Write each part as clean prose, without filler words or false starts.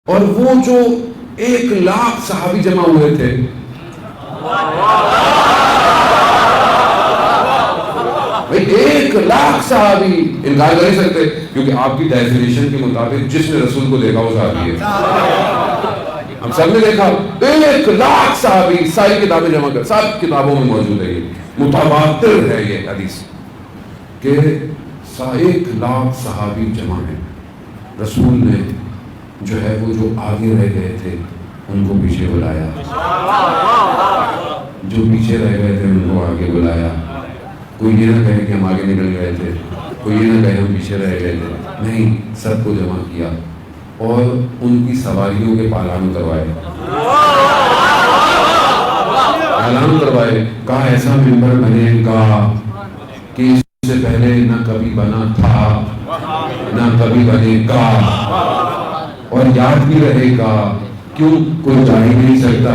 اور وہ جو 1,00,000 صحابی جمع ہوئے تھے، بھئی 1,00,000 صحابی انکار کر نہیں سکتے، کیونکہ آپ کی ڈیفینیشن کے مطابق جس نے رسول کو دیکھا وہ صحابی ہے۔ ہم سب نے دیکھا 1,00,000 صحابی، ساری کتابیں جمع کر، سب کتابوں میں موجود ہے، یہ متواتر ہے یہ حدیث کہ 1,00,000 صحابی جمع ہیں۔ رسول نے جو ہے وہ جو آگے رہ گئے تھے ان کو پیچھے بلایا، جو پیچھے رہ گئے تھے ان کو آگے بلایا۔ کوئی یہ نہ کہے کہ ہم آگے نکل گئے تھے، کوئی یہ نہ کہے ہم پیچھے رہ گئے تھے، نہیں، سب کو جمع کیا اور ان کی سواریوں کے پالان کروائے، پالان کروائے۔ کہا ایسا ممبر بنے گا کہ اس سے پہلے نہ کبھی بنا تھا نہ کبھی بنے گا، اور یاد بھی رہے گا، کیوں کوئی جا ہی نہیں سکتا،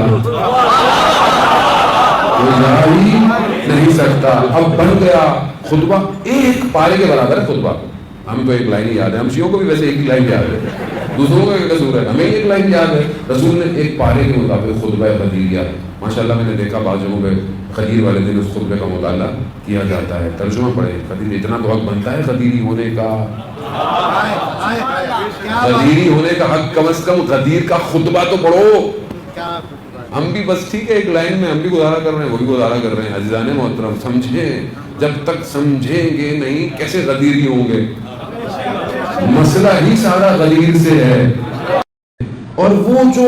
کوئی جا ہی نہیں سکتا۔ اب بن گیا خطبہ، ایک پارے کے برابر ہے خطبہ۔ ہم تو ایک لائن ہی یاد ہے، ہم شیعوں کو بھی ویسے ایک ہی لائن یاد ہے، دوسروں کا ایک قصور ہے، ہمیں ایک لائن یاد ہے۔ رسول نے ایک پارے کے مطابق خطبہ غدیریہ، ماشاءاللہ میں نے دیکھا بعض جگہوں پہ غدیر والے دن اس خطبے کا مطالعہ کیا جاتا ہے۔ ترجمہ پڑھیں، غدیر اتنا تو حق بنتا ہے غدیری ہونے کا، غدیری ہونے کا حق، کم از کم غدیر کا خطبہ تو پڑھو۔ ہم بھی بس ٹھیک ہے ایک لائن میں ہم بھی گزارا کر رہے ہیں، وہ بھی گزارا کر رہے ہیں۔ عزیزان محترم سمجھیں، جب تک سمجھیں گے نہیں کیسے غدیری ہوں گے؟ مسئلہ ہی سارا غدیر سے ہے۔ اور وہ جو